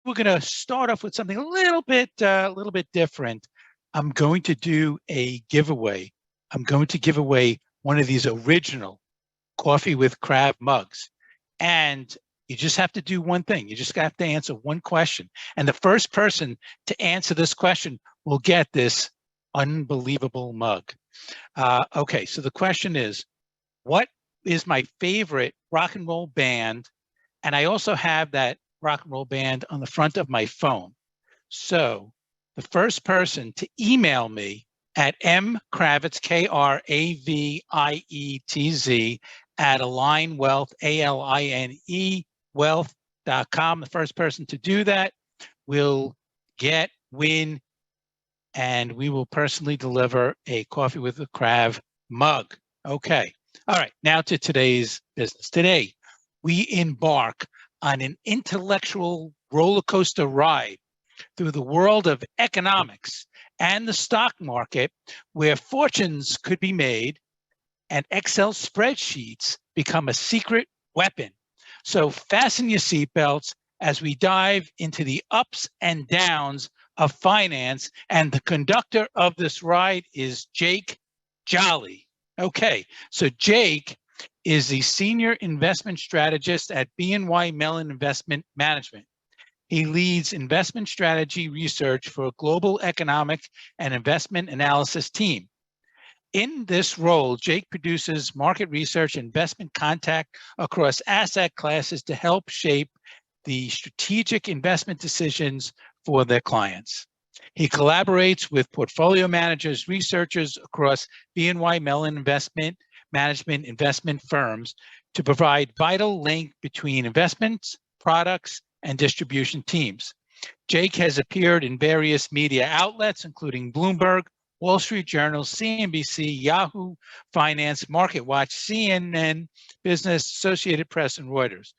we're going to start off with something a little bit different. I'm going to do a giveaway. I'm going to give away one of these original coffee with Krav mugs, and you just have to do one thing. You just have to answer one question, and the first person to answer this question will get this unbelievable mug. Okay, so the question is, what is my favorite rock and roll band? And I also have that rock and roll band on the front of my phone. So the first person to email me at mkravitz, Kravietz, at Align Wealth, ALINE wealth.com. The first person to do that will win, and we will personally deliver a Coffee with a Krav mug. Okay. All right. Now to today's business. Today, we embark on an intellectual roller coaster ride through the world of economics and the stock market, where fortunes could be made and Excel spreadsheets become a secret weapon. So fasten your seatbelts as we dive into the ups and downs of finance. And the conductor of this ride is Jake Jolly. Okay, so Jake is the Senior Investment Strategist at BNY Mellon Investment Management. He leads investment strategy research for a global economic and investment analysis team. In this role, Jake produces market research and investment contact across asset classes to help shape the strategic investment decisions for their clients. He collaborates with portfolio managers, researchers across BNY Mellon Investment Management investment firms to provide vital link between investments, products, and distribution teams. Jake has appeared in various media outlets, including Bloomberg, Wall Street Journal, CNBC, Yahoo Finance, MarketWatch, CNN, Business, Associated Press, and Reuters.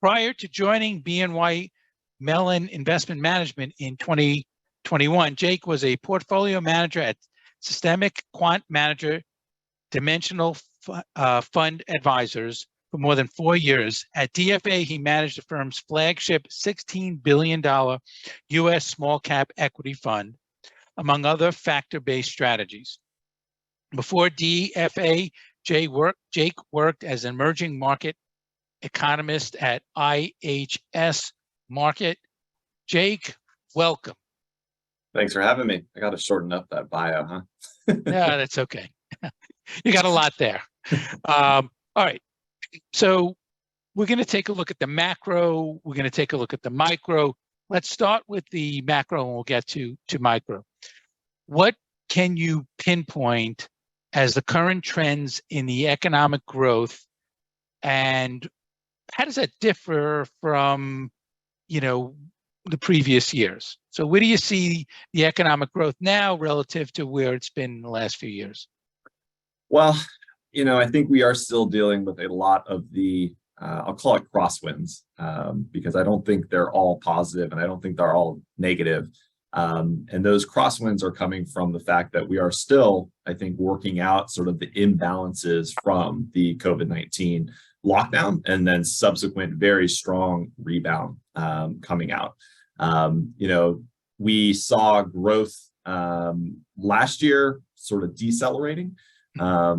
Prior to joining BNY Mellon Investment Management in 2021, Jake was a portfolio manager at Systemic Quant Manager Dimensional Fund Advisors for more than 4 years. At DFA, he managed the firm's flagship $16 billion U.S. small cap equity fund, among other factor-based strategies. Before DFA, Jake worked as an emerging market economist at IHS Markit. Jake, welcome. Thanks for having me. I got to shorten up that bio, huh? No, that's okay. You got a lot there. All right. So we're going to take a look at the macro. We're going to take a look at the micro. Let's start with the macro and we'll get to micro. What can you pinpoint as the current trends in the economic growth, and how does that differ from, the previous years? So where do you see the economic growth now relative to where it's been in the last few years? Well, I think we are still dealing with a lot of the, I'll call it crosswinds, because I don't think they're all positive and I don't think they're all negative. And those crosswinds are coming from the fact that we are still, I think, working out sort of the imbalances from the COVID-19 lockdown and then subsequent very strong rebound coming out. We saw growth last year sort of decelerating,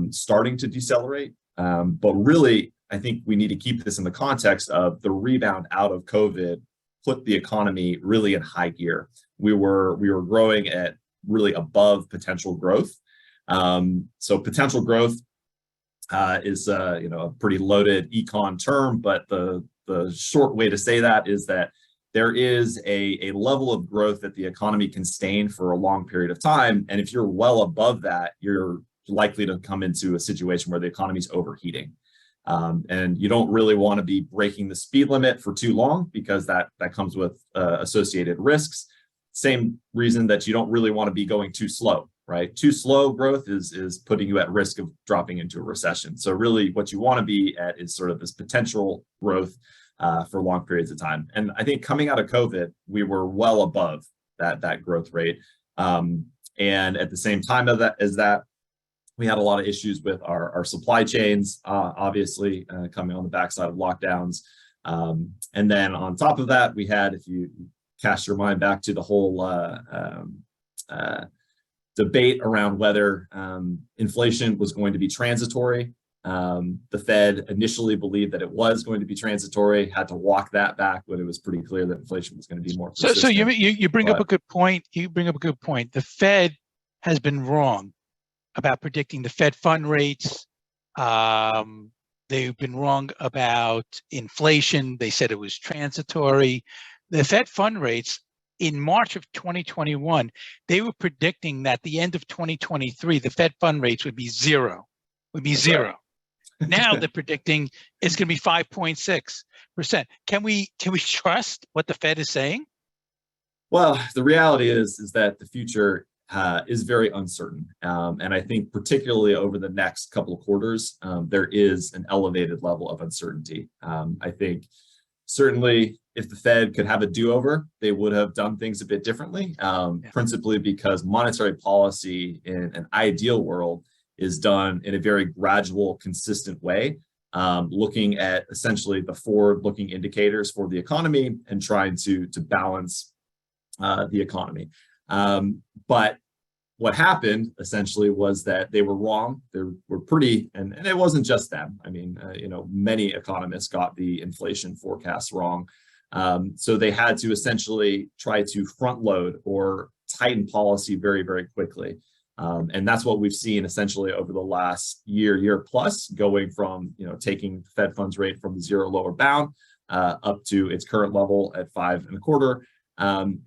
starting to decelerate. But really, I think we need to keep this in the context of the rebound out of COVID put the economy really in high gear. We were growing at really above potential growth. So potential growth is a pretty loaded econ term, but the short way to say that is that there is a level of growth that the economy can sustain for a long period of time. And if you're well above that, you're likely to come into a situation where the economy is overheating. And you don't really want to be breaking the speed limit for too long because that comes with associated risks. Same reason that you don't really want to be going too slow, right? Too slow growth is putting you at risk of dropping into a recession. So really what you want to be at is sort of this potential growth for long periods of time. And I think coming out of COVID, we were well above that growth rate. And at the same time as that, we had a lot of issues with our supply chains, obviously coming on the backside of lockdowns. And then on top of that, we had, if you cast your mind back to the whole debate around whether inflation was going to be transitory. The Fed initially believed that it was going to be transitory, had to walk that back when it was pretty clear that inflation was going to be more persistent. So you bring up a good point. You bring up a good point. The Fed has been wrong about predicting the Fed fund rates. They've been wrong about inflation. They said it was transitory. The Fed fund rates in March of 2021, they were predicting that the end of 2023, the Fed fund rates would be zero. Right. Now they're predicting it's going to be 5.6%. Can we trust what the Fed is saying? Well, the reality is that the future is very uncertain. And I think particularly over the next couple of quarters, there is an elevated level of uncertainty. I think certainly if the Fed could have a do-over, they would have done things a bit differently, principally because monetary policy in an ideal world is done in a very gradual, consistent way, looking at essentially the forward-looking indicators for the economy and trying to balance the economy. But what happened essentially was that they were wrong. They were pretty, and it wasn't just them. I mean, many economists got the inflation forecasts wrong. So they had to essentially try to front load or tighten policy very, very quickly. And that's what we've seen essentially over the last year plus, going from, taking Fed funds rate from the zero lower bound up to its current level at 5.25.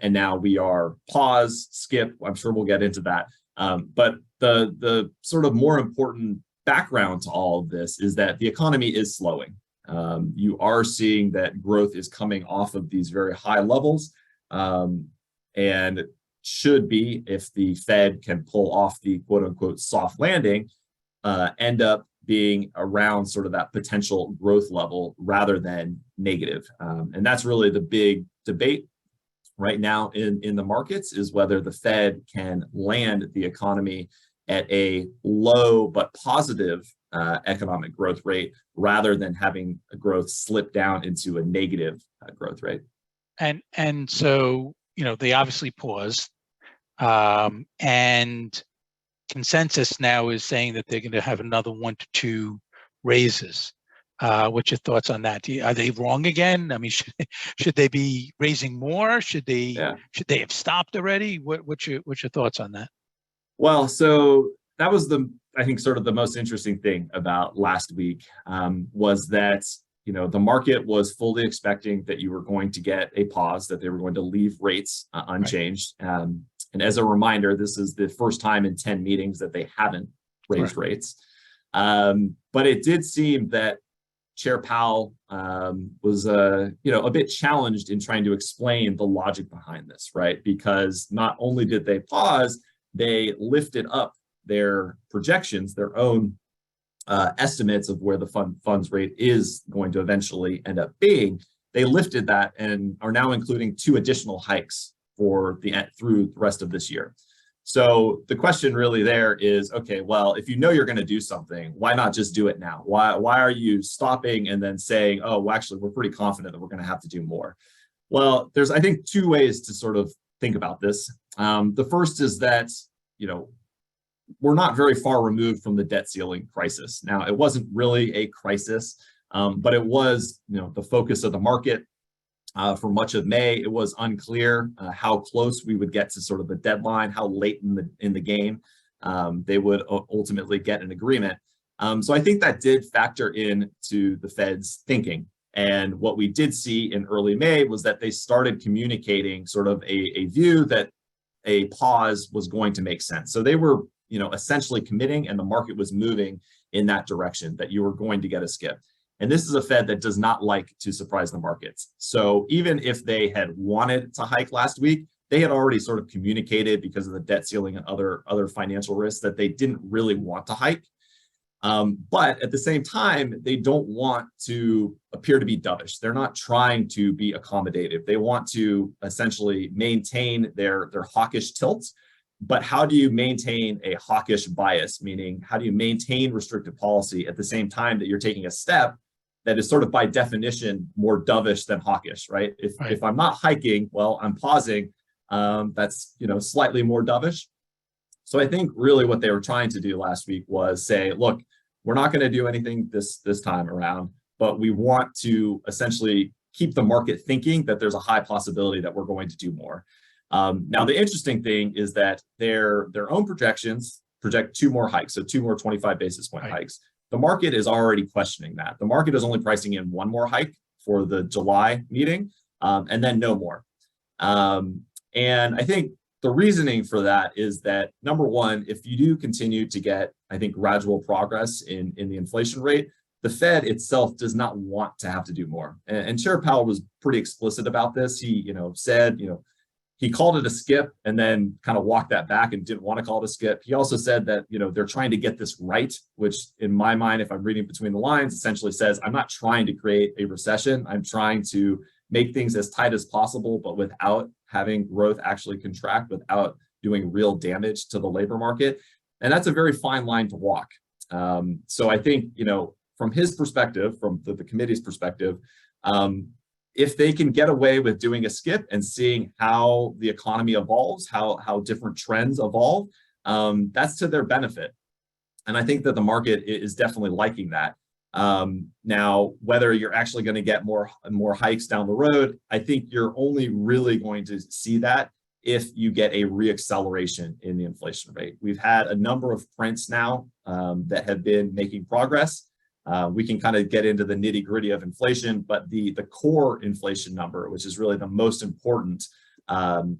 And now we are pause, skip. I'm sure we'll get into that. But the sort of more important background to all of this is that the economy is slowing. You are seeing that growth is coming off of these very high levels, and should be, if the Fed can pull off the quote unquote soft landing, end up being around sort of that potential growth level rather than negative. And that's really the big debate right now in the markets, is whether the Fed can land the economy at a low but positive economic growth rate rather than having a growth slip down into a negative growth rate. And so, they obviously paused, and consensus now is saying that they're going to have another 1 to 2 raises. What's your thoughts on that? Are they wrong again? I mean, should they be raising more? Should they have stopped already? What's your thoughts on that? Well, so that was I think sort of the most interesting thing about last week, was that, the market was fully expecting that you were going to get a pause, that they were going to leave rates unchanged. Right. And as a reminder, this is the first time in 10 meetings that they haven't raised rates. But it did seem that Chair Powell was a bit challenged in trying to explain the logic behind this, right? Because not only did they pause, they lifted up their projections, their own estimates of where the funds rate is going to eventually end up being. They lifted that and are now including 2 additional hikes for through the rest of this year. So the question really there is, okay, well, if you're going to do something, why not just do it now? Why are you stopping and then saying, oh, well, actually, we're pretty confident that we're going to have to do more? Well, there's, I think, 2 ways to sort of think about this. The first is that, we're not very far removed from the debt ceiling crisis. Now, it wasn't really a crisis, but it was, the focus of the market. For much of May, it was unclear how close we would get to sort of the deadline, how late in the game they would ultimately get an agreement. So I think that did factor into the Fed's thinking. And what we did see in early May was that they started communicating sort of a view that a pause was going to make sense. So they were, essentially committing, and the market was moving in that direction, that you were going to get a skip. And this is a Fed that does not like to surprise the markets. So even if they had wanted to hike last week, they had already sort of communicated, because of the debt ceiling and other financial risks, that they didn't really want to hike. But at the same time, they don't want to appear to be dovish. They're not trying to be accommodative. They want to essentially maintain their hawkish tilt. But how do you maintain a hawkish bias? Meaning, how do you maintain restrictive policy at the same time that you're taking a step that is sort of by definition more dovish than hawkish, right? Right. If I'm not hiking, well, I'm pausing. That's slightly more dovish. So I think really what they were trying to do last week was say, look, we're not going to do anything this time around, but we want to essentially keep the market thinking that there's a high possibility that we're going to do more. Now, the interesting thing is that their own projections project 2 more hikes, so 2 more 25 basis point hikes. The market is already questioning that. The market is only pricing in 1 more hike for the July meeting, and then no more. And I think the reasoning for that is that, number one, if you do continue to get, I think, gradual progress in the inflation rate, the Fed itself does not want to have to do more. And Chair Powell was pretty explicit about this. He, said, he called it a skip and then kind of walked that back and didn't want to call it a skip. He also said that, they're trying to get this right, which in my mind, if I'm reading between the lines, essentially says, I'm not trying to create a recession. I'm trying to make things as tight as possible, but without having growth actually contract, without doing real damage to the labor market. And that's a very fine line to walk. So I think, from his perspective, from the committee's perspective, if they can get away with doing a skip and seeing how the economy evolves, how different trends evolve, that's to their benefit. And I think that the market is definitely liking that. Now, whether you're actually going to get more hikes down the road, I think you're only really going to see that if you get a reacceleration in the inflation rate. We've had a number of prints now that have been making progress. We can kind of get into the nitty gritty of inflation, but the core inflation number, which is really the most important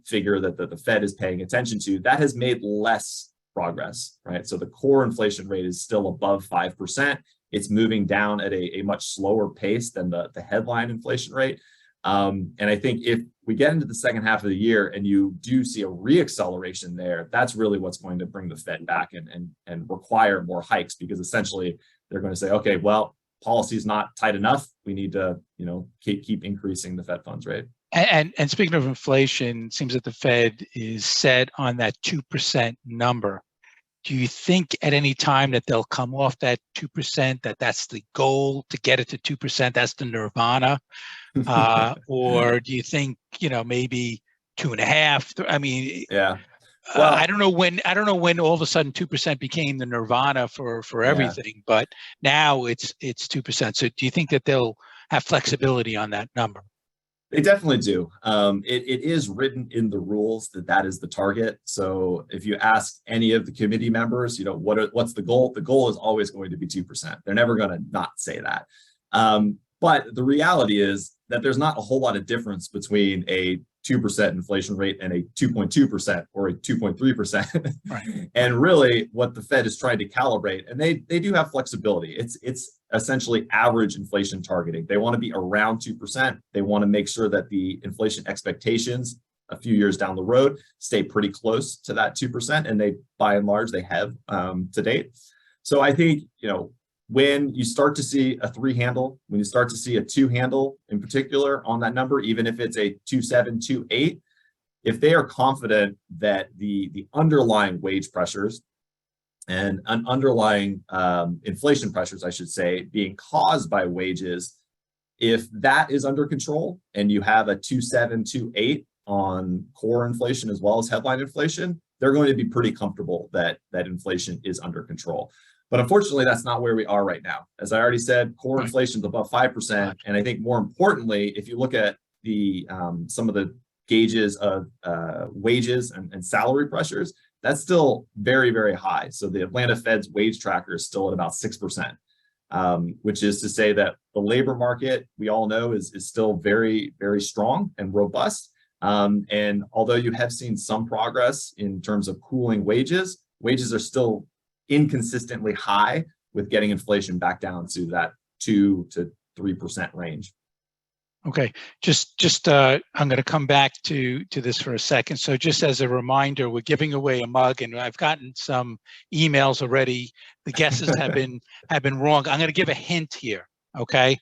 figure that the Fed is paying attention to, that has made less progress, right? So the core inflation rate is still above 5%. It's moving down at a much slower pace than the headline inflation rate. And I think if we get into the second half of the year and you do see a reacceleration there, that's really what's going to bring the Fed back and require more hikes, because essentially they're going to say, okay, well, policy is not tight enough. We need to, keep increasing the Fed funds rate. And speaking of inflation, it seems that the Fed is set on that 2% number. Do you think at any time that they'll come off that 2%, that's the goal to get it to 2%, that's the nirvana? Or do you think, maybe 2.5? I mean, yeah. Well, I don't know when all of a sudden 2% became the nirvana for everything, but now it's 2%. So do you think that they'll have flexibility on that number? They definitely do. It is written in the rules that is the target. So if you ask any of the committee members, what's the goal? The goal is always going to be 2%. They're never going to not say that. But the reality is that there's not a whole lot of difference between a 2% inflation rate and a 2.2% or a 2.3%. Right. And really what the Fed is trying to calibrate, and they do have flexibility. It's essentially average inflation targeting. They want to be around 2%. They want to make sure that the inflation expectations a few years down the road stay pretty close to that 2%. And they, by and large, they have to date. So I think, when you start to see a 3 handle, when you start to see a 2 handle in particular on that number, even if it's a 2.7, 2.8, if they are confident that the underlying wage pressures and underlying inflation pressures, I should say, being caused by wages, if that is under control and you have a 2.7, 2.8 on core inflation as well as headline inflation, they're going to be pretty comfortable that inflation is under control. But unfortunately, that's not where we are right now. As I already said, core inflation is above 5%. And I think more importantly, if you look at the some of the gauges of wages and salary pressures, that's still very, very high. So the Atlanta Fed's wage tracker is still at about 6%, which is to say that the labor market, we all know, is still very, very strong and robust. And although you have seen some progress in terms of cooling wages are still inconsistently high with getting inflation back down to that 2 to 3% range. Okay, just I'm going to come back to this for a second. So just as a reminder, we're giving away a mug, and I've gotten some emails already. The guesses have been wrong. I'm going to give a hint here. Okay,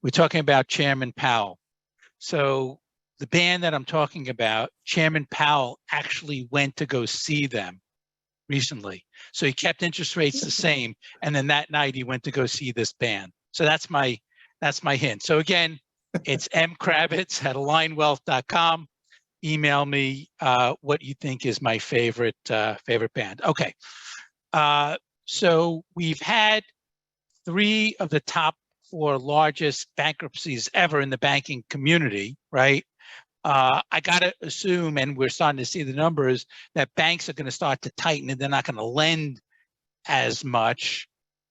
we're talking about Chairman Powell. So the band that I'm talking about, Chairman Powell actually went to go see them recently. So he kept interest rates the same, and then that night he went to go see this band. So that's my That's my hint. So again, it's mkravitz@alignwealth.com. Email me what you think is my favorite band. Okay. So we've had 3 of the top 4 largest bankruptcies ever in the banking community, right? I got to assume, and we're starting to see the numbers, that banks are going to start to tighten and they're not going to lend as much.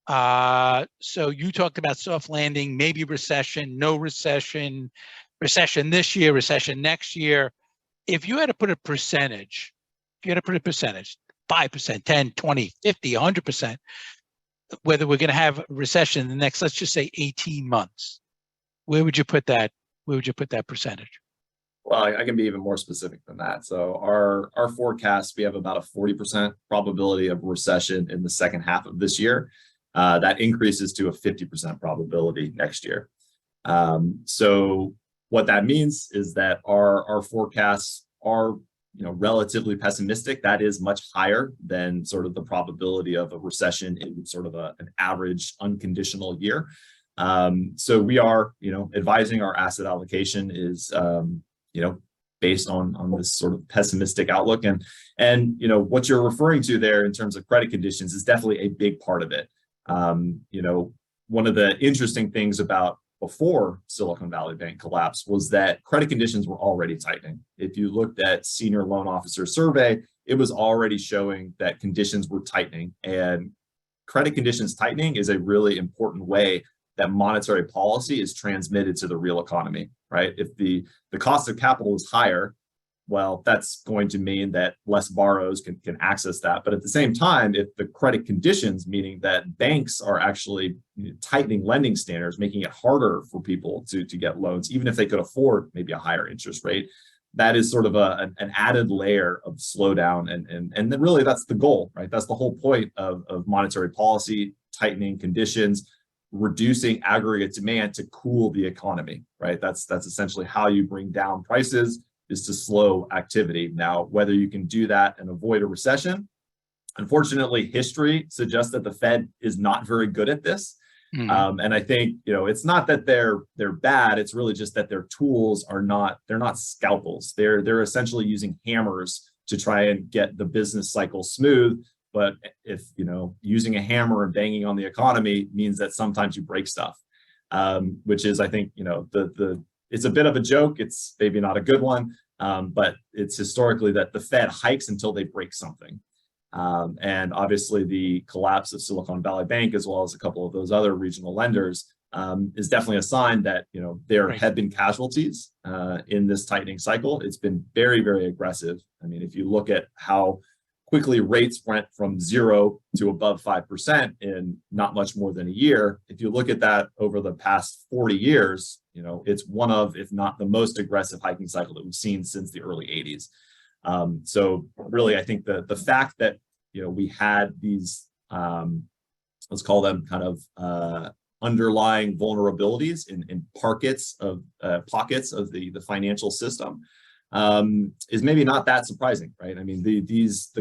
So you talked about soft landing, maybe recession, no recession, recession this year, recession next year. If you had to put a percentage, 5%, 10, 20, 50, 100%, whether we're going to have a recession in the next, let's just say 18 months, where would you put that? Where would you put that percentage? Well, I can be even more specific than that. So our forecast, we have about a 40% probability of recession in the second half of this year. That increases to a 50% probability next year. So what that means is that our forecasts are, relatively pessimistic. That is much higher than sort of the probability of a recession in sort of an average unconditional year. So we are, advising our asset allocation is, based on this sort of pessimistic outlook. And what you're referring to there in terms of credit conditions is definitely a big part of it. One of the interesting things about before Silicon Valley Bank collapse was that credit conditions were already tightening. If you looked at senior loan officer survey, it was already showing that conditions were tightening, and credit conditions tightening is a really important way that monetary policy is transmitted to the real economy, right? If the cost of capital is higher, well, that's going to mean that less borrowers can access that. But at the same time, if the credit conditions, meaning that banks are actually tightening lending standards, making it harder for people to get loans, even if they could afford maybe a higher interest rate, that is sort of an added layer of slowdown. And then really that's the goal, right? That's the whole point of monetary policy, tightening conditions, reducing aggregate demand to cool the economy, right? That's essentially how you bring down prices, is to slow activity. Now, whether you can do that and avoid a recession, unfortunately, history suggests that the Fed is not very good at this. Mm-hmm. And I think, it's not that they're bad. It's really just that their tools they're not scalpels. They're essentially using hammers to try and get the business cycle smooth. But if, using a hammer and banging on the economy means that sometimes you break stuff, which is, I think, it's a bit of a joke. It's maybe not a good one, but it's historically that the Fed hikes until they break something. And obviously the collapse of Silicon Valley Bank, as well as a couple of those other regional lenders, is definitely a sign that, there have been casualties in this tightening cycle. It's been very, very aggressive. I mean, if you look at how quickly rates went from 0 to above 5% in not much more than a year. If you look at that over the past 40 years, it's one of, if not the most aggressive hiking cycle that we've seen since the early 80s. So really, I think the fact that, we had these, let's call them kind of underlying vulnerabilities in pockets of the financial system, is maybe not that surprising, right? I mean, these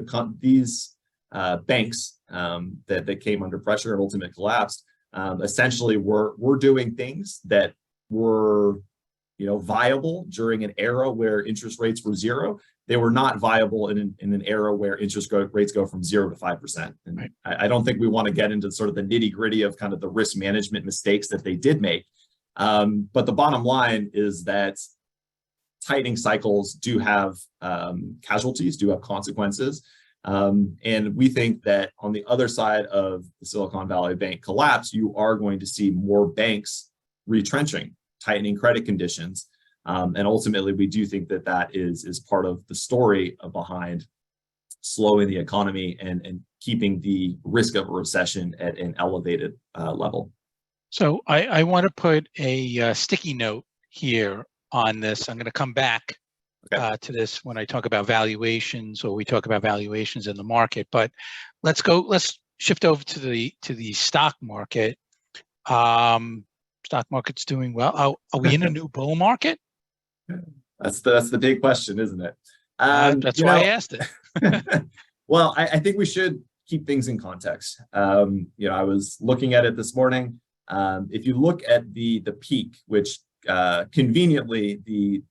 banks that came under pressure and ultimately collapsed, essentially were doing things that were, viable during an era where interest rates were 0. They were not viable in an era where interest rates go from 0 to 5%. And right. I don't think we want to get into sort of the nitty gritty of kind of the risk management mistakes that they did make. But the bottom line is that tightening cycles do have casualties, do have consequences. And we think that on the other side of the Silicon Valley Bank collapse, you are going to see more banks retrenching, tightening credit conditions. And ultimately, we do think that is part of the story behind slowing the economy and keeping the risk of a recession at an elevated level. So I want to put a sticky note here on this. I'm going to come back to this when I talk about valuations, or we talk about valuations in the market. But let's shift over to the stock market. Stock market's doing well. Are we in a new bull market? That's the big question, isn't it? That's why I asked it. Well, I think we should keep things in context. I was looking at it this morning. If you look at the peak, which conveniently the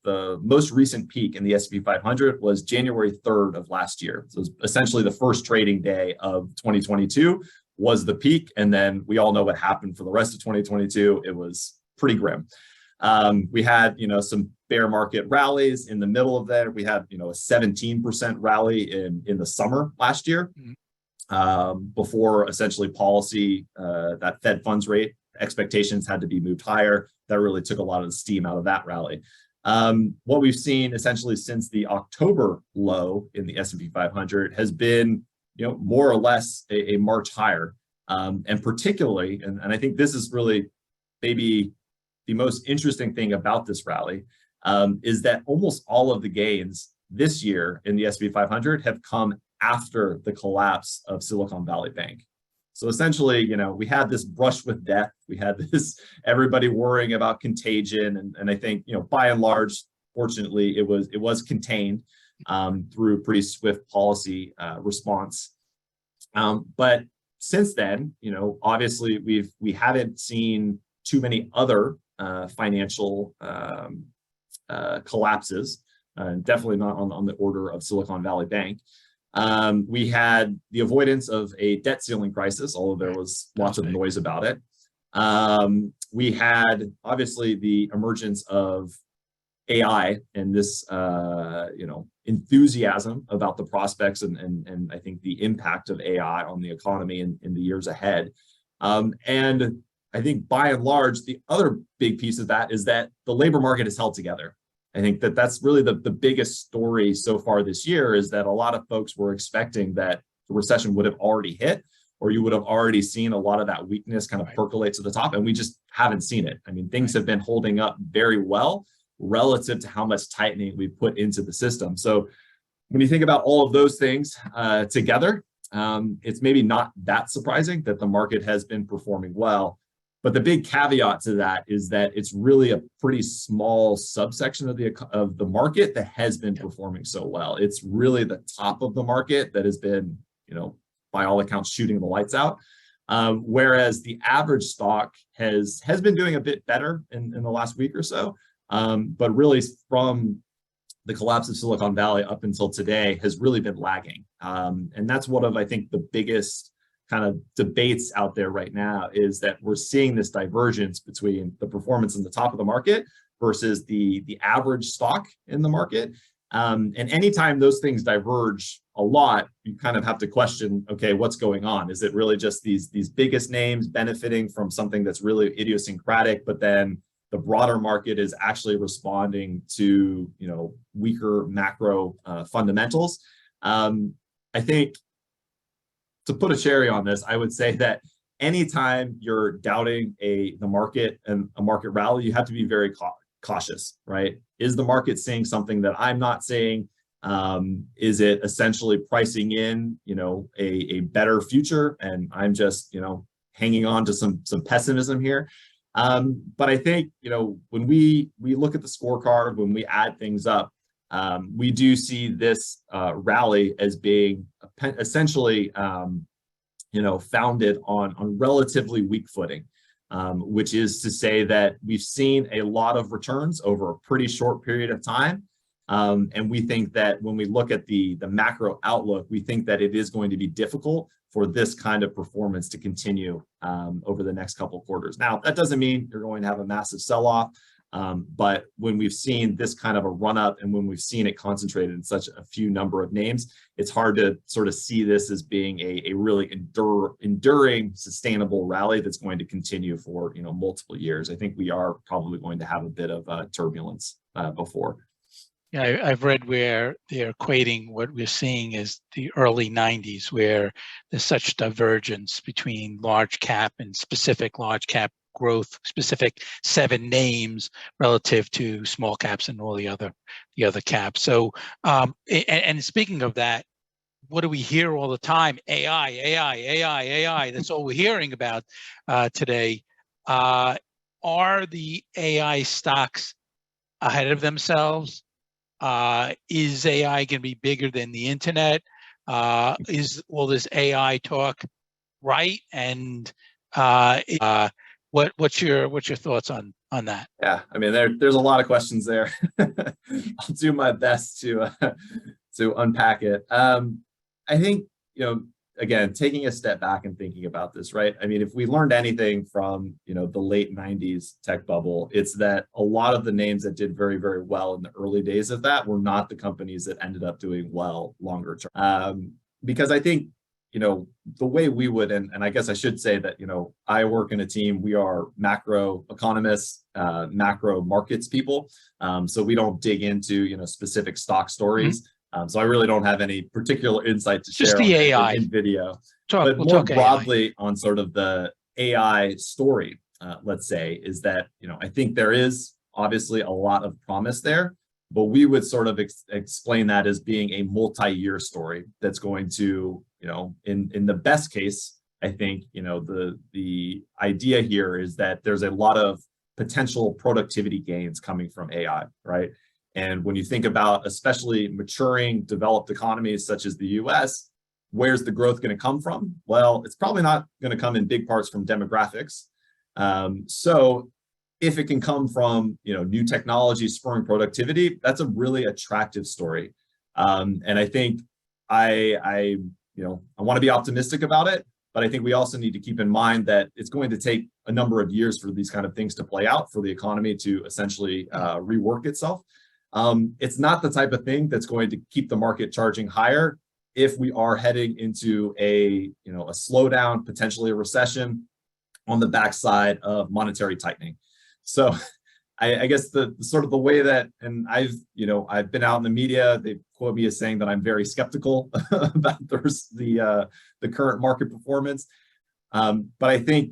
most recent peak in the S&P 500 was January 3rd of last year. So it was essentially the first trading day of 2022 was the peak, and then we all know what happened for the rest of 2022. It was pretty grim. We had, some bear market rallies in the middle of that. We had, a 17% rally in the summer last year, before essentially policy, that Fed funds rate expectations had to be moved higher. That really took a lot of the steam out of that rally. What we've seen essentially since the October low in the S&P 500 has been, more or less a march higher. And particularly, and I think this is really maybe the most interesting thing about this rally, is that almost all of the gains this year in the S&P 500 have come after the collapse of Silicon Valley Bank. So essentially, we had this brush with death. We had this everybody worrying about contagion, and I think, by and large, fortunately, it was contained through pretty swift policy response. But since then, obviously we haven't seen too many other financial collapses, definitely not on the order of Silicon Valley Bank. We had the avoidance of a debt ceiling crisis, although there was lots of noise about it. We had obviously the emergence of AI and this, enthusiasm about the prospects and I think the impact of AI on the economy in the years ahead. And I think by and large, the other big piece of that is that the labor market is held together. I think that's really the biggest story so far this year, is that a lot of folks were expecting that the recession would have already hit, or you would have already seen a lot of that weakness kind of percolate to the top, and we just haven't seen it. I mean, things have been holding up very well relative to how much tightening we put into the system. So when you think about all of those things together, it's maybe not that surprising that the market has been performing well. But the big caveat to that is that it's really a pretty small subsection of the market that has been performing so well. It's really the top of the market that has been, by all accounts, shooting the lights out. Whereas the average stock has been doing a bit better in the last week or so. But really from the collapse of Silicon Valley up until today has really been lagging. And that's one of, I think, the biggest kind of debates out there right now, is that we're seeing this divergence between the performance in the top of the market versus the average stock in the market. And anytime those things diverge a lot, you kind of have to question, okay, what's going on? Is it really just these biggest names benefiting from something that's really idiosyncratic, but then the broader market is actually responding to, weaker macro fundamentals? I think, to put a cherry on this, I would say that anytime you're doubting the market and a market rally, you have to be very cautious, right? Is the market seeing something that I'm not seeing? Is it essentially pricing in, a better future, and I'm just, hanging on to some pessimism here? But I think, when we look at the scorecard, when we add things up, we do see this rally as being essentially, founded on relatively weak footing, which is to say that we've seen a lot of returns over a pretty short period of time. And we think that when we look at the macro outlook, we think that it is going to be difficult for this kind of performance to continue over the next couple of quarters. Now, that doesn't mean you're going to have a massive sell-off. But when we've seen this kind of a run up, and when we've seen it concentrated in such a few number of names, it's hard to sort of see this as being a really enduring, sustainable rally that's going to continue for multiple years. I think we are probably going to have a bit of turbulence before. Yeah, I've read where they're equating what we're seeing as the early 90s, where there's such divergence between large cap and specific large cap growth, specific 7 names relative to small caps and all the other caps. So, and speaking of that, what do we hear all the time? AI. That's all we're hearing about today. Are the AI stocks ahead of themselves? Is AI going to be bigger than the internet? Is all this AI talk right? And what's your thoughts on that? Yeah, I mean, there's a lot of questions there. I'll do my best to unpack it. I think, again, taking a step back and thinking about this, right? I mean, if we learned anything from, the late 90s tech bubble, it's that a lot of the names that did very, very well in the early days of that were not the companies that ended up doing well longer term. Because I think, the way we would, and I guess I should say that, I work in a team, we are macro economists, macro markets people. So we don't dig into, specific stock stories. So I really don't have any particular insight to Just share the on AI. in video, We'll but more talk broadly AI. on sort of the AI story, let's say, is that, I think there is obviously a lot of promise there, but we would sort of explain that as being a multi-year story that's going to, in the best case, I think, the idea here is that there's a lot of potential productivity gains coming from AI, right? And when you think about especially maturing developed economies such as the US, where's the growth going to come from? Well, it's probably not going to come in big parts from demographics. So if it can come from, new technology spurring productivity, that's a really attractive story. And I think I want to be optimistic about it, but I think we also need to keep in mind that it's going to take a number of years for these kind of things to play out, for the economy to essentially rework itself. It's not the type of thing that's going to keep the market charging higher if we are heading into a slowdown, potentially a recession on the backside of monetary tightening. So I guess the sort of the way that, and I've been out in the media, they quote me as saying that I'm very skeptical about the current market performance. But I think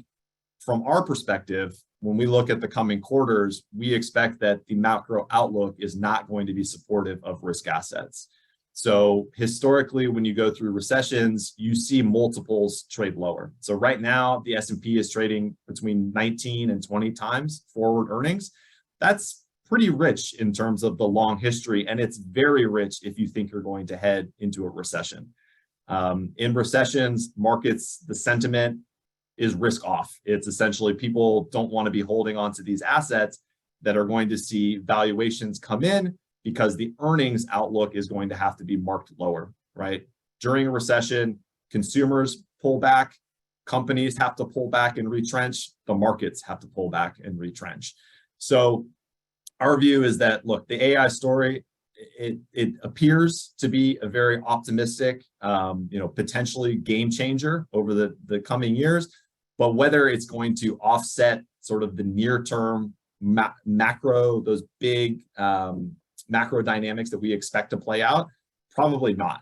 from our perspective, when we look at the coming quarters, we expect that the macro outlook is not going to be supportive of risk assets. So historically, when you go through recessions, you see multiples trade lower. So right now, the S&P is trading between 19 and 20 times forward earnings. That's pretty rich in terms of the long history, and it's very rich if you think you're going to head into a recession. In recessions, markets, the sentiment is risk off. It's essentially people don't want to be holding on to these assets that are going to see valuations come in because the earnings outlook is going to have to be marked lower, right? During a recession, consumers pull back, companies have to pull back and retrench, the markets have to pull back and retrench. So our view is that, look, the AI story, it appears to be a very optimistic, potentially game changer over the coming years. But whether it's going to offset sort of the near term macro, those big macro dynamics that we expect to play out, probably not.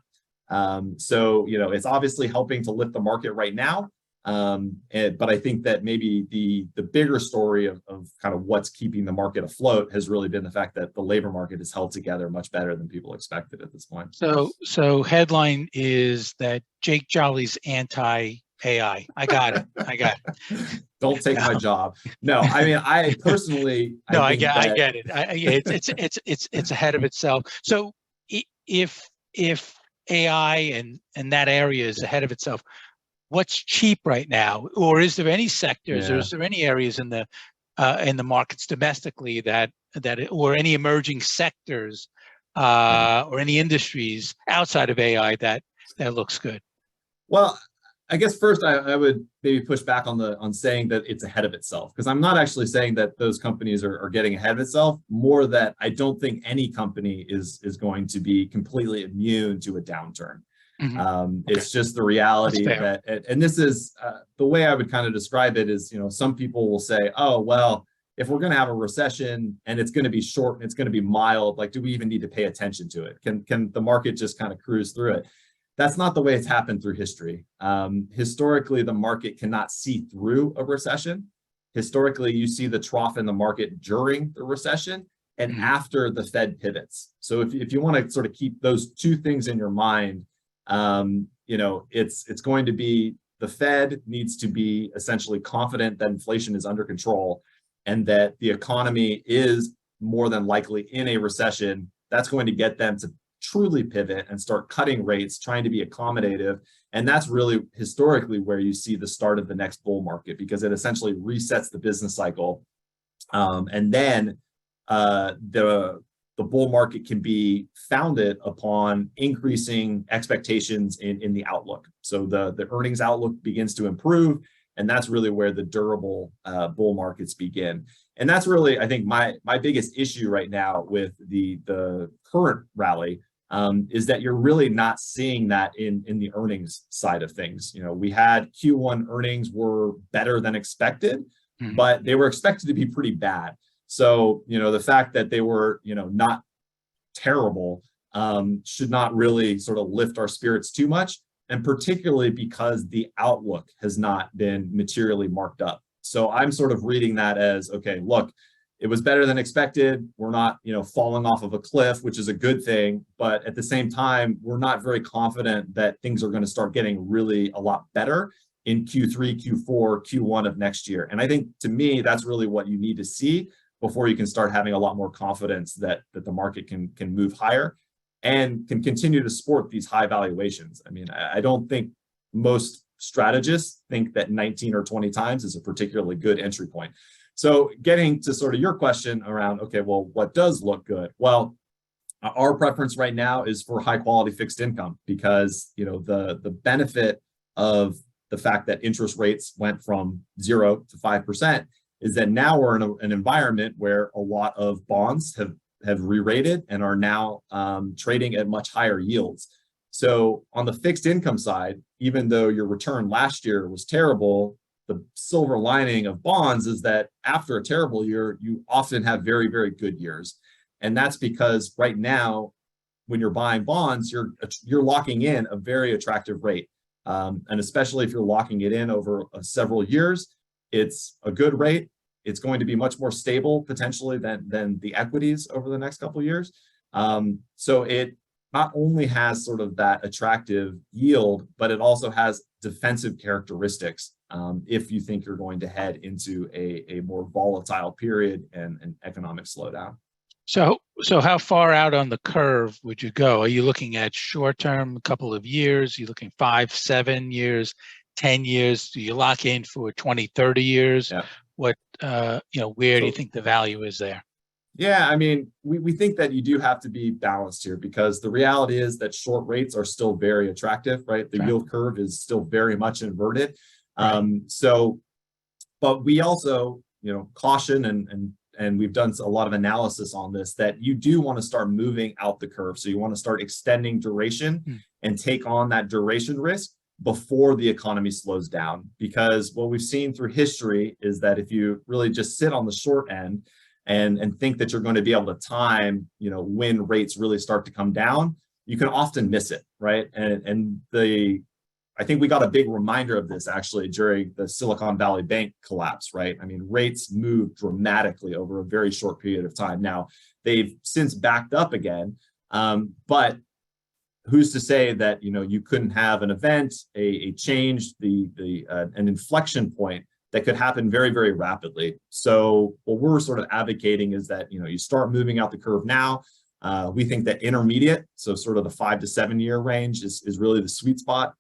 So, it's obviously helping to lift the market right now. But I think that maybe the bigger story of kind of what's keeping the market afloat has really been the fact that the labor market is held together much better than people expected at this point. So headline is that Jake Jolly's anti-AI. I got it. Don't take my job. No, I mean, I personally. I get it. It's ahead of itself. So if AI and that area is ahead of itself, what's cheap right now, or is there any sectors, or is there any areas in the markets domestically or any emerging sectors, or any industries outside of AI that looks good? Well, I guess first I would maybe push back on saying that it's ahead of itself, because I'm not actually saying that those companies are getting ahead of itself. More that I don't think any company is going to be completely immune to a downturn. It's just the reality that, and this is the way I would kind of describe it is, some people will say, oh, well, if we're going to have a recession and it's going to be short and it's going to be mild, like, do we even need to pay attention to it? Can the market just kind of cruise through it? That's not the way it's happened through history. Historically, the market cannot see through a recession. Historically, you see the trough in the market during the recession and after the Fed pivots. So if you want to sort of keep those two things in your mind, it's going to be the Fed needs to be essentially confident that inflation is under control and that the economy is more than likely in a recession. That's going to get them to truly pivot and start cutting rates, trying to be accommodative. And that's really historically where you see the start of the next bull market, because it essentially resets the business cycle. And then the bull market can be founded upon increasing expectations in the outlook. So the earnings outlook begins to improve, and that's really where the durable bull markets begin. And that's really, I think, my biggest issue right now with the current rally is that you're really not seeing that in the earnings side of things. You know, we had Q1 earnings were better than expected, but they were expected to be pretty bad. So, you know, the fact that they were, you know, not terrible should not really sort of lift our spirits too much, and particularly because the outlook has not been materially marked up. So I'm sort of reading that as, okay, look, it was better than expected. We're not, you know, falling off of a cliff, which is a good thing. But at the same time, we're not very confident that things are going to start getting really a lot better in Q3, Q4, Q1 of next year. And I think, to me, that's really what you need to see before you can start having a lot more confidence that the market can move higher and can continue to support these high valuations. I mean, I don't think most strategists think that 19 or 20 times is a particularly good entry point. So getting to sort of your question around, okay, well, what does look good? Well, our preference right now is for high quality fixed income, because, you know, the benefit of the fact that interest rates went from 0 to 5% is that now we're in an environment where a lot of bonds have re-rated and are now trading at much higher yields. So on the fixed income side, even though your return last year was terrible, the silver lining of bonds is that after a terrible year, you often have very, very good years. And that's because right now, when you're buying bonds, you're locking in a very attractive rate. And especially if you're locking it in over several years, it's a good rate. It's going to be much more stable potentially than the equities over the next couple of years. So it not only has sort of that attractive yield, but it also has defensive characteristics if you think you're going to head into a more volatile period and an economic slowdown. So how far out on the curve would you go? Are you looking at short term, a couple of years? Are you looking 5, 7 years, 10 years? Do you lock in for 20, 30 years? Yeah. What, where do you think the value is there? Yeah, I mean, we think that you do have to be balanced here, because the reality is that short rates are still very attractive, right? The yield curve is still very much inverted. Right. But we also, caution and we've done a lot of analysis on this, that you do want to start moving out the curve. So you want to start extending duration and take on that duration risk before the economy slows down. Because what we've seen through history is that if you really just sit on the short end and think that you're going to be able to time, when rates really start to come down, you can often miss it, right? I think we got a big reminder of this actually during the Silicon Valley Bank collapse, right? I mean, rates moved dramatically over a very short period of time. Now, they've since backed up again, but who's to say that, you couldn't have an event, a change, an inflection point that could happen very, very rapidly. So what we're sort of advocating is that, you start moving out the curve now. We think that intermediate, so sort of the 5 to 7 year range is really the sweet spot,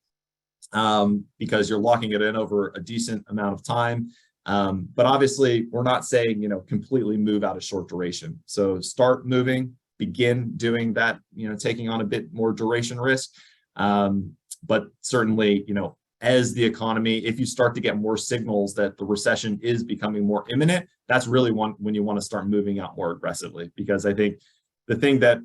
because you're locking it in over a decent amount of time. But obviously, we're not saying, completely move out of short duration. So start moving, begin doing that, taking on a bit more duration risk. But certainly, as the economy, if you start to get more signals that the recession is becoming more imminent, that's really when you want to start moving out more aggressively. Because I think the thing that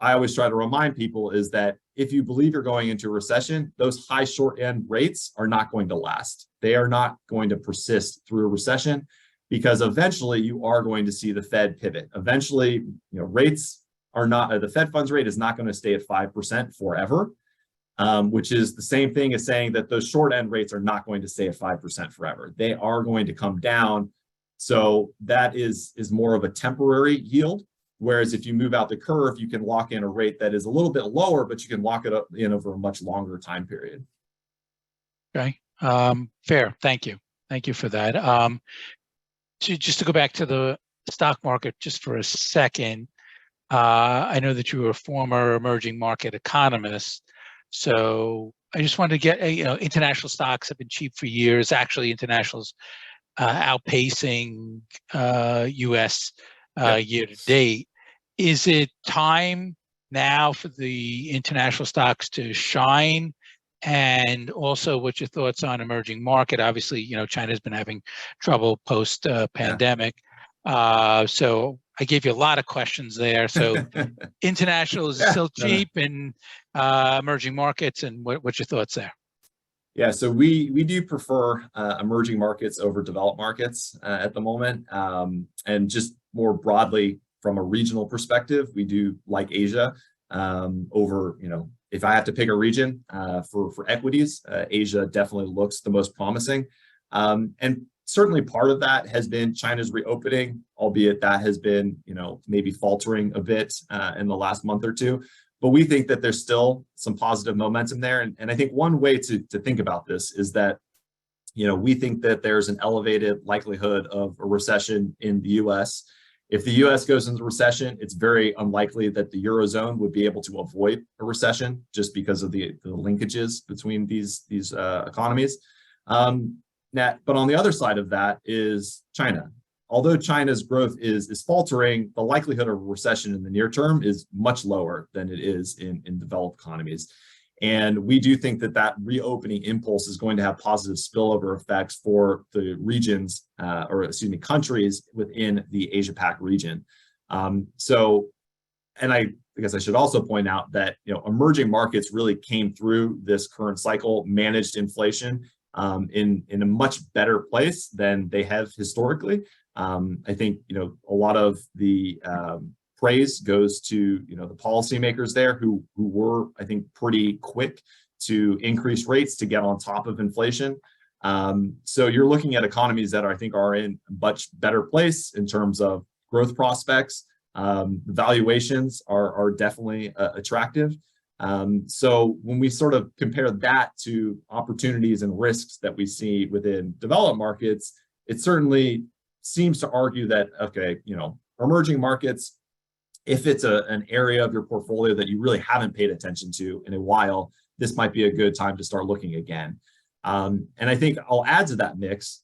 I always try to remind people is that if you believe you're going into a recession, those high short end rates are not going to last. They are not going to persist through a recession, because eventually you are going to see the Fed pivot. Eventually, rates are not, the Fed funds rate is not going to stay at 5% forever, which is the same thing as saying that those short end rates are not going to stay at 5% forever. They are going to come down. So that is more of a temporary yield. Whereas if you move out the curve, you can lock in a rate that is a little bit lower, but you can lock it up in over a much longer time period. Okay, fair. Thank you. Thank you for that. Just to go back to the stock market just for a second, I know that you were a former emerging market economist, so I just wanted to get, international stocks have been cheap for years. Actually, internationals outpacing U.S. Yep. Year to date. Is it time now for the international stocks to shine? And also, what's your thoughts on emerging market? Obviously, China's been having trouble post pandemic. So I gave you a lot of questions there. So international is still cheap, and emerging markets, and what's your thoughts there? Yeah, so we do prefer emerging markets over developed markets at the moment, and just more broadly from a regional perspective, we do like Asia over, if I have to pick a region for equities, Asia definitely looks the most promising, and certainly part of that has been China's reopening, albeit that has been, maybe faltering a bit in the last month or two. But we think that there's still some positive momentum there. And I think one way to think about this is that, we think that there's an elevated likelihood of a recession in the US. If the US goes into recession, it's very unlikely that the Eurozone would be able to avoid a recession just because of the linkages between these economies. But on the other side of that is China. Although China's growth is faltering, the likelihood of a recession in the near term is much lower than it is in developed economies. And we do think that reopening impulse is going to have positive spillover effects for the regions, countries within the Asia-Pac region. And I guess I should also point out that, emerging markets really came through this current cycle, managed inflation in a much better place than they have historically. I think, a lot of the praise goes to, the policymakers there who were, I think, pretty quick to increase rates to get on top of inflation. So you're looking at economies that I think are in a much better place in terms of growth prospects. Valuations are definitely attractive. So when we sort of compare that to opportunities and risks that we see within developed markets, it certainly seems to argue that, okay, emerging markets, if it's an area of your portfolio that you really haven't paid attention to in a while, this might be a good time to start looking again. And I think I'll add to that mix,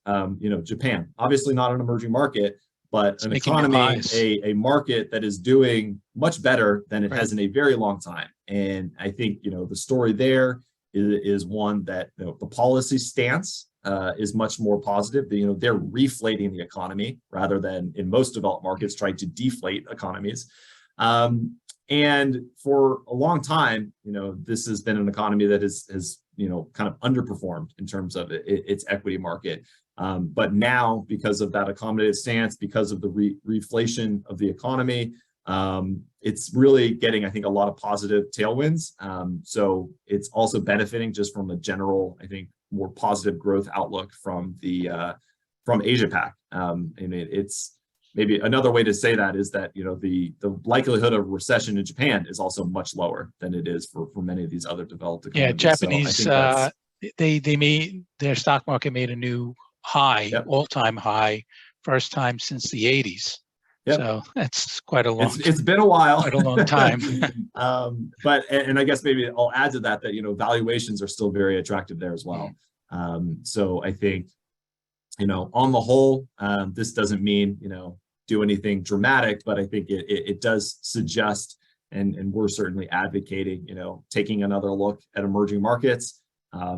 Japan, obviously not an emerging market, but an economy, a market that is doing much better than it has in a very long time. And I think, the story there is one that, the policy stance is much more positive. They're reflating the economy rather than in most developed markets trying to deflate economies. And for a long time, this has been an economy that has kind of underperformed in terms of its equity market. But now, because of that accommodative stance, because of the reflation of the economy, it's really getting, I think, a lot of positive tailwinds. So it's also benefiting just from a general, I think, more positive growth outlook from from Asia-Pac. And it's maybe another way to say that is that, the likelihood of recession in Japan is also much lower than it is for many of these other developed economies. Yeah, Japanese, so they made their stock market made a new high, all-time high, first time since the 80s. Yep. So that's quite a long. It's been a while, quite a long time. But I guess maybe I'll add to that valuations are still very attractive there as well. So I think, on the whole, this doesn't mean do anything dramatic, but I think it does suggest, and we're certainly advocating, taking another look at emerging markets.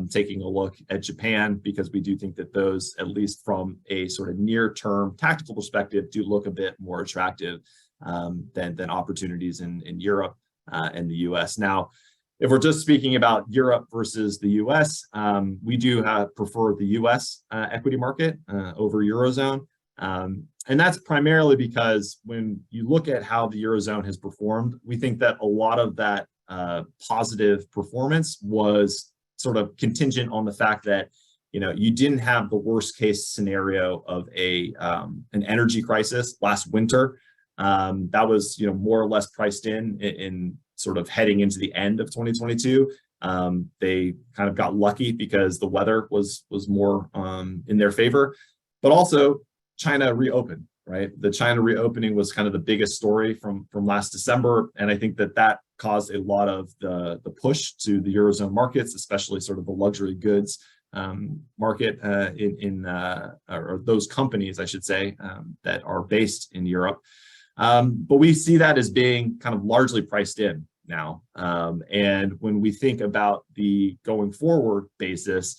Taking a look at Japan, because we do think that those, at least from a sort of near-term tactical perspective, do look a bit more attractive than opportunities in Europe and the US. Now, if we're just speaking about Europe versus the US, we do prefer the US equity market over Eurozone. And that's primarily because when you look at how the Eurozone has performed, we think that a lot of that positive performance was sort of contingent on the fact that you didn't have the worst case scenario of an energy crisis last winter. That was more or less priced in sort of heading into the end of 2022. They kind of got lucky because the weather was more in their favor, but also China reopened, right? The China reopening was kind of the biggest story from last December, and I think that caused a lot of the push to the Eurozone markets, especially sort of the luxury goods market or those companies, I should say, that are based in Europe. But we see that as being kind of largely priced in now. And when we think about the going forward basis,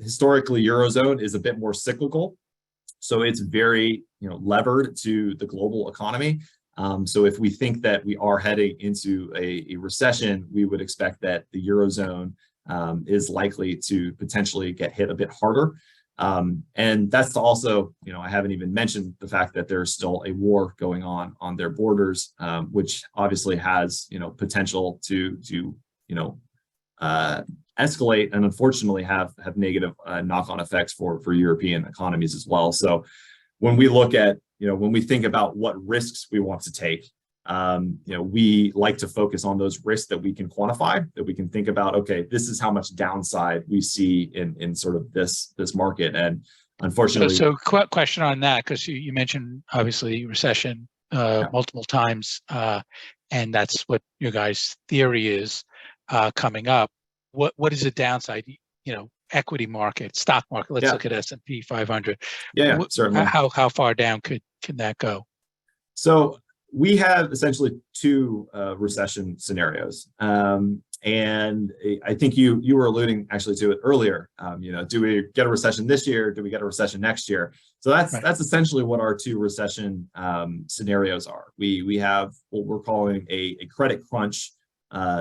historically, Eurozone is a bit more cyclical. So it's very, levered to the global economy. So if we think that we are heading into a recession, we would expect that the Eurozone is likely to potentially get hit a bit harder. And that's also, I haven't even mentioned the fact that there's still a war going on their borders, which obviously has, potential to escalate and unfortunately have negative knock-on effects for European economies as well. So when we look at, when we think about what risks we want to take, we like to focus on those risks that we can quantify, that we can think about, okay, this is how much downside we see in sort of this market. And unfortunately. So question on that, because you mentioned obviously recession multiple times, and that's what your guys' theory is coming up. What is the downside? Equity market, stock market. Let's look at S&P 500. Yeah, certainly. How far down can that go? So we have essentially two recession scenarios, and I think you were alluding actually to it earlier. Do we get a recession this year? Do we get a recession next year? So that's essentially what our two recession scenarios are. We have what we're calling a credit crunch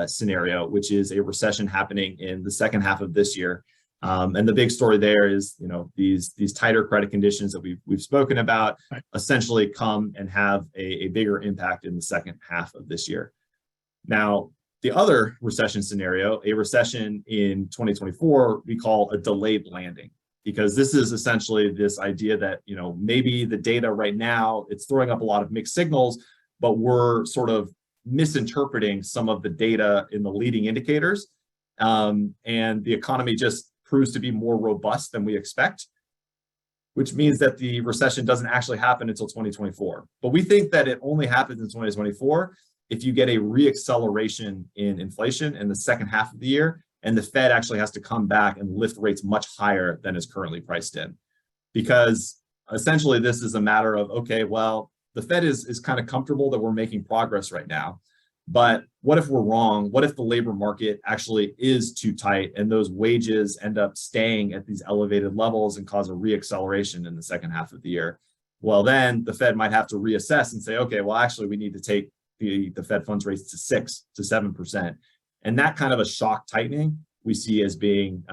scenario, which is a recession happening in the second half of this year. And the big story there is, these tighter credit conditions that we've spoken about essentially come and have a bigger impact in the second half of this year. Now, the other recession scenario, a recession in 2024, we call a delayed landing, because this is essentially this idea that, maybe the data right now, it's throwing up a lot of mixed signals, but we're sort of misinterpreting some of the data in the leading indicators. And the economy just proves to be more robust than we expect, which means that the recession doesn't actually happen until 2024. But we think that it only happens in 2024 if you get a reacceleration in inflation in the second half of the year, and the Fed actually has to come back and lift rates much higher than is currently priced in. Because essentially this is a matter of, okay, well, the Fed is kind of comfortable that we're making progress right now. But what if we're wrong? What if the labor market actually is too tight and those wages end up staying at these elevated levels and cause a reacceleration in the second half of the year? Well, then the Fed might have to reassess and say, okay, well, actually, we need to take the Fed funds rates to 6 to 7%. And that kind of a shock tightening we see as being,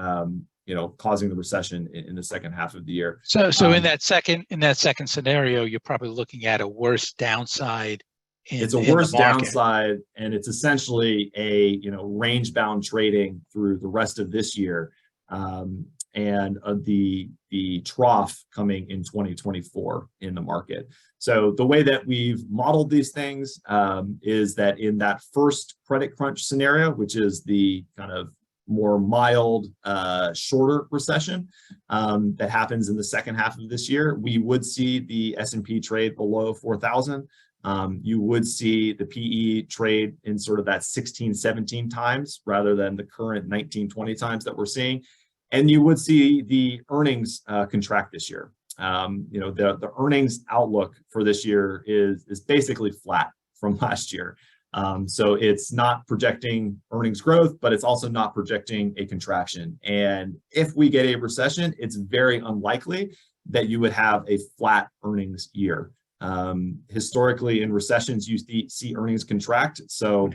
causing the recession in the second half of the year. So in that second scenario, you're probably looking at a worse downside. It's a worse downside, and it's essentially a range bound trading through the rest of this year, and the trough coming in 2024 in the market. So the way that we've modeled these things is that in that first credit crunch scenario, which is the kind of more mild, shorter recession that happens in the second half of this year, we would see the S&P trade below 4,000. You would see the PE trade in sort of that 16, 17 times rather than the current 19, 20 times that we're seeing. And you would see the earnings contract this year. The earnings outlook for this year is basically flat from last year. So it's not projecting earnings growth, but it's also not projecting a contraction. And if we get a recession, it's very unlikely that you would have a flat earnings year. Historically, in recessions, you see earnings contract. So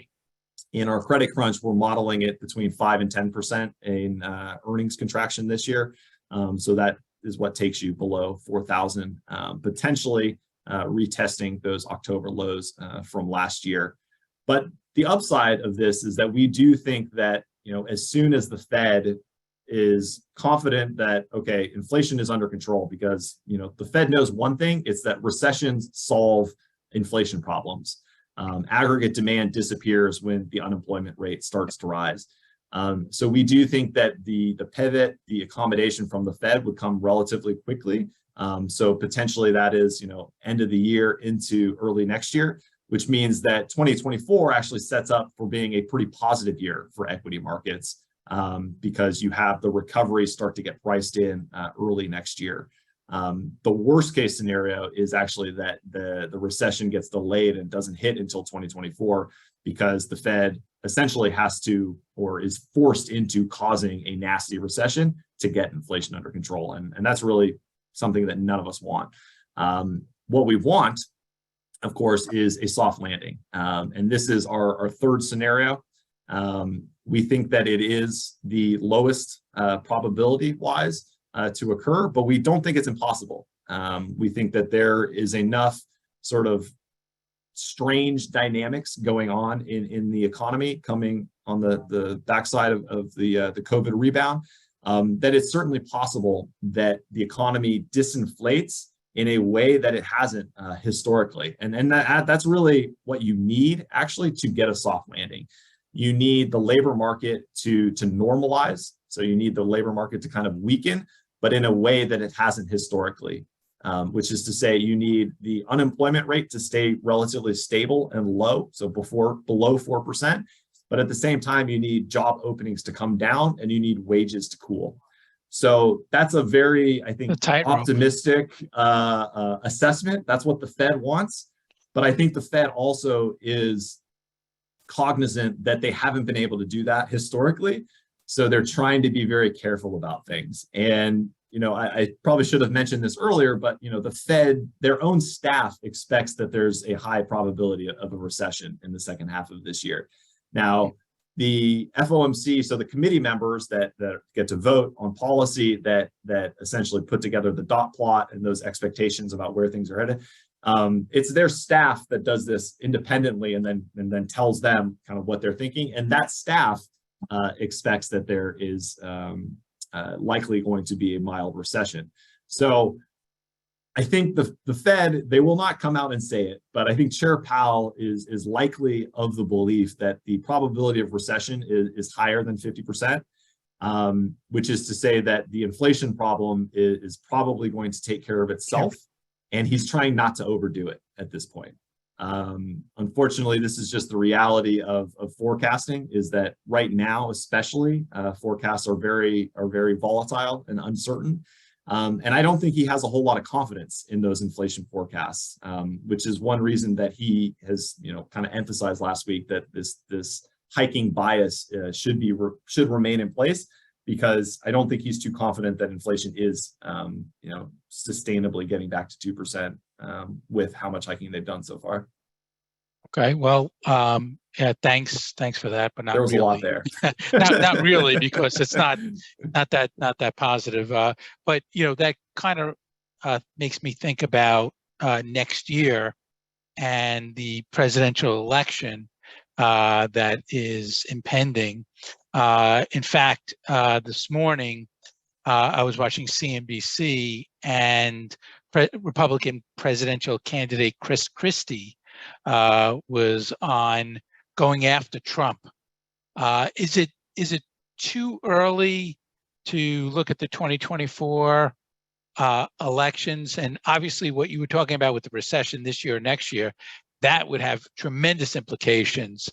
in our credit crunch, we're modeling it between 5 and 10% in earnings contraction this year. So that is what takes you below 4,000, potentially retesting those October lows from last year. But the upside of this is that we do think that, as soon as the Fed is confident that, okay, inflation is under control, because, the Fed knows one thing, it's that recessions solve inflation problems. Aggregate demand disappears when the unemployment rate starts to rise. So we do think that the pivot, the accommodation from the Fed would come relatively quickly, So potentially that is, end of the year into early next year, which means that 2024 actually sets up for being a pretty positive year for equity markets, because you have the recovery start to get priced in early next year. The worst case scenario is actually that the recession gets delayed and doesn't hit until 2024, because the Fed essentially has to, or is forced into, causing a nasty recession to get inflation under control. And that's really something that none of us want. What we want, of course, is a soft landing. And this is our third scenario. We think that it is the lowest probability-wise to occur, but we don't think it's impossible. We think that there is enough sort of strange dynamics going on in the economy coming on the backside of the COVID rebound, that it's certainly possible that the economy disinflates in a way that it hasn't historically. And that's really what you need actually to get a soft landing. You need the labor market to normalize. So you need the labor market to kind of weaken, but in a way that it hasn't historically, which is to say you need the unemployment rate to stay relatively stable and low, so below 4%. But at the same time, you need job openings to come down and you need wages to cool. So that's a very, I think, optimistic assessment. That's what the Fed wants. But I think the Fed also is cognizant that they haven't been able to do that historically. So they're trying to be very careful about things. And, I probably should have mentioned this earlier, but, the Fed, their own staff expects that there's a high probability of a recession in the second half of this year. Now, the FOMC, so the committee members that get to vote on policy that essentially put together the dot plot and those expectations about where things are headed, it's their staff that does this independently and then tells them kind of what they're thinking. And that staff expects that there is likely going to be a mild recession. So I think the Fed, they will not come out and say it, but I think Chair Powell is likely of the belief that the probability of recession is higher than 50%, which is to say that the inflation problem is probably going to take care of itself, and he's trying not to overdo it at this point. Unfortunately, this is just the reality of forecasting, is that right now, especially, forecasts are very volatile and uncertain. And I don't think he has a whole lot of confidence in those inflation forecasts, which is one reason that he has, kind of emphasized last week that this hiking bias should remain in place, because I don't think he's too confident that inflation is, sustainably getting back to 2% with how much hiking they've done so far. Okay, well, yeah, thanks for that, but not there was really. A lot there. not really, because it's not that positive. But that kind of makes me think about next year and the presidential election that is impending. In fact, this morning I was watching CNBC, and Republican presidential candidate Chris Christie was on going after Trump. Is it too early to look at the 2024 elections? And obviously what you were talking about with the recession this year or next year, that would have tremendous implications,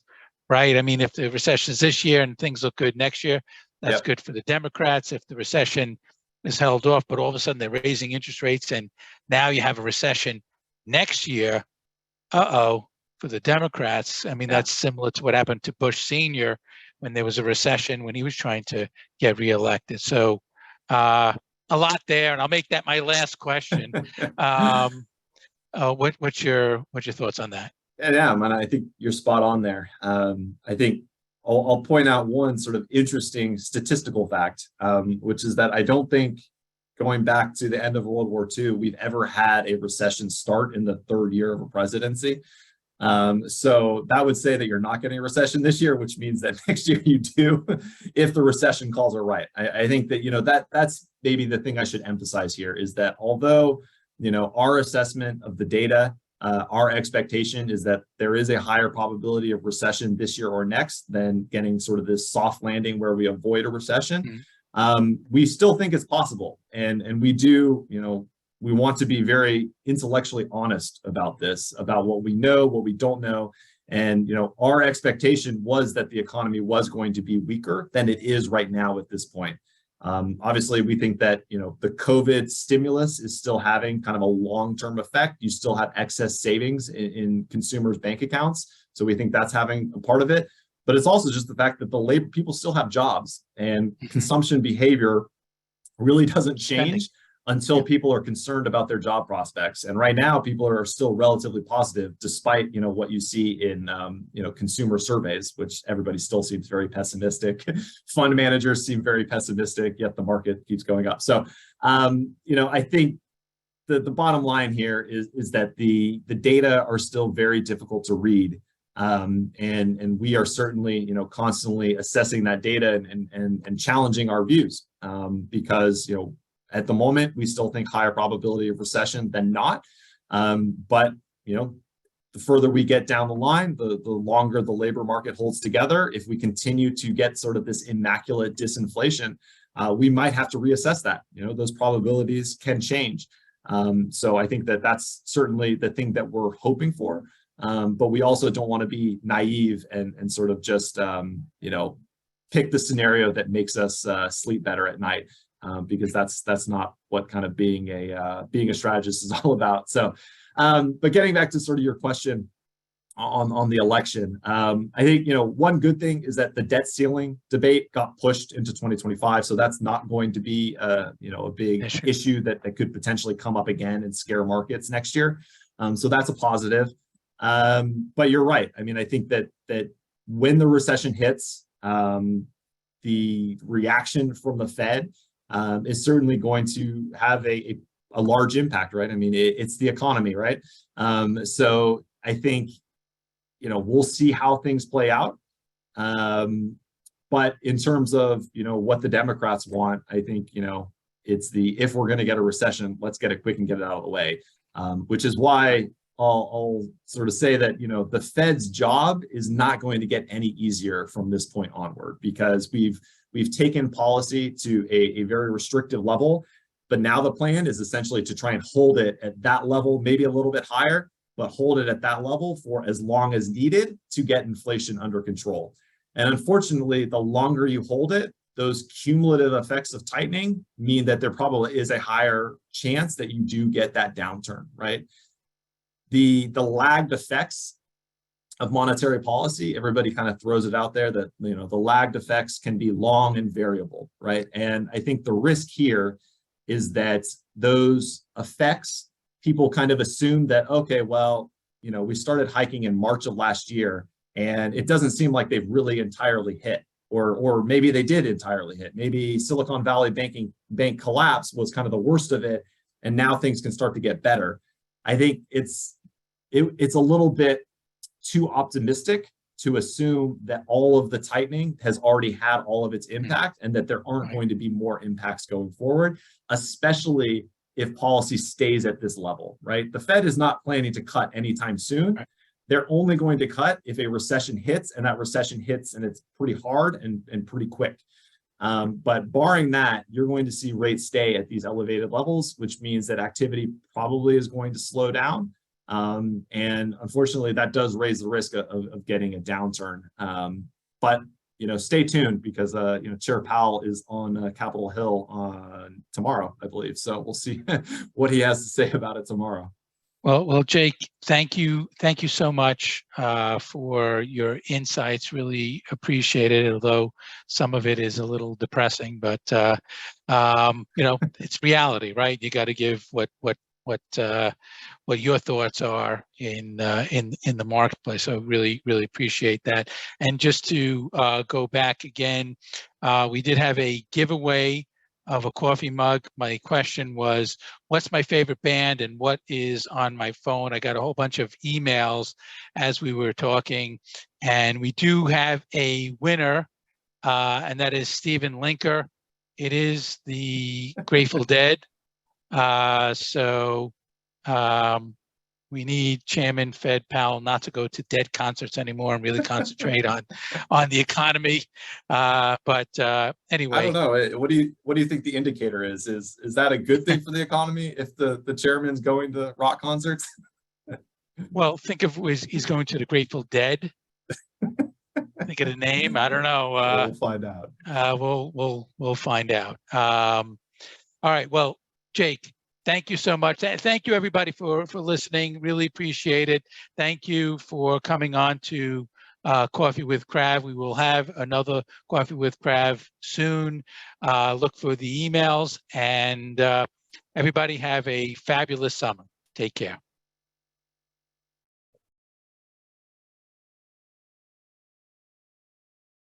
right? I mean, if the recession is this year and things look good next year, that's good for the Democrats. If the recession is held off, but all of a sudden they're raising interest rates and now you have a recession next year, for the Democrats. I mean, that's similar to what happened to Bush Senior when there was a recession when he was trying to get reelected. So a lot there, and I'll make that my last question. What's your thoughts on that? Yeah, man, I think you're spot on there. I think I'll point out one sort of interesting statistical fact, which is that I don't think, going back to the end of World War II, we've ever had a recession start in the third year of a presidency. So that would say that you're not getting a recession this year, which means that next year you do, if the recession calls are right. I think that, that's maybe the thing I should emphasize here, is that although, our assessment of the data, our expectation is that there is a higher probability of recession this year or next than getting sort of this soft landing where we avoid a recession. We still think it's possible. And we do, we want to be very intellectually honest about this, about what we know, what we don't know. And, our expectation was that the economy was going to be weaker than it is right now at this point. Obviously, we think that, the COVID stimulus is still having kind of a long-term effect. You still have excess savings in consumers' bank accounts. So we think that's having a part of it. But it's also just the fact that the labor people still have jobs, and consumption behavior really doesn't change until people are concerned about their job prospects. And right now, people are still relatively positive, despite what you see in consumer surveys, which everybody still seems very pessimistic. Fund managers seem very pessimistic, yet the market keeps going up. So I think the bottom line here is that the data are still very difficult to read. And we are certainly constantly assessing that data and challenging our views, because at the moment, we still think higher probability of recession than not. But, the further we get down the line, the longer the labor market holds together. If we continue to get sort of this immaculate disinflation, we might have to reassess that. Those probabilities can change. So I think that that's certainly the thing that we're hoping for. But we also don't want to be naive and sort of just, pick the scenario that makes us sleep better at night. Because that's not what kind of being a strategist is all about. So, but getting back to sort of your question on the election, I think one good thing is that the debt ceiling debate got pushed into 2025. So that's not going to be a big issue that could potentially come up again and scare markets next year. So that's a positive. But you're right. I mean, I think that when the recession hits, the reaction from the Fed is certainly going to have a large impact, right? I mean, it's the economy, right? So I think, we'll see how things play out. But in terms of, what the Democrats want, I think, it's if we're going to get a recession, let's get it quick and get it out of the way, which is why I'll sort of say that, the Fed's job is not going to get any easier from this point onward, because we've taken policy to a very restrictive level, but now the plan is essentially to try and hold it at that level, maybe a little bit higher, but hold it at that level for as long as needed to get inflation under control. And unfortunately, the longer you hold it, those cumulative effects of tightening mean that there probably is a higher chance that you do get that downturn, right? The lagged effects of monetary policy, everybody kind of throws it out there that, the lagged effects can be long and variable, right? And I think the risk here is that those effects, people kind of assume that, okay, well, we started hiking in March of last year, and it doesn't seem like they've really entirely hit, or maybe they did entirely hit. Maybe Silicon Valley bank collapse was kind of the worst of it, and now things can start to get better. I think it's a little bit too optimistic to assume that all of the tightening has already had all of its impact and that there aren't going to be more impacts going forward, especially if policy stays at this level, right? The Fed is not planning to cut anytime soon. Right. They're only going to cut if a recession hits, and that recession hits and it's pretty hard and pretty quick. But barring that, you're going to see rates stay at these elevated levels, which means that activity probably is going to slow down. And unfortunately, that does raise the risk of getting a downturn. But stay tuned, because Chair Powell is on Capitol Hill tomorrow, I believe. So we'll see what he has to say about it tomorrow. Well, Jake, thank you so much for your insights. Really appreciate it. Although some of it is a little depressing, but it's reality, right? You got to give what your thoughts are in the marketplace. So really appreciate that. And just to go back again, we did have a giveaway of a coffee mug. My question was, what's my favorite band and what is on my phone? I got a whole bunch of emails as we were talking, and we do have a winner, and that is Stephen Linker. It is the Grateful Dead. So we need Chairman Fed Powell not to go to dead concerts anymore and really concentrate on the economy. But anyway, I don't know. What do you think the indicator is? Is that a good thing for the economy if the chairman's going to rock concerts? well, think of he's going to the Grateful Dead. Think of the name. I don't know. We'll find out. We'll find out. All right. Well, Jake, thank you so much. Thank you everybody for listening. Really appreciate it. Thank you for coming on to Coffee with Krav. We will have another Coffee with Krav soon. Look for the emails, and everybody have a fabulous summer. Take care.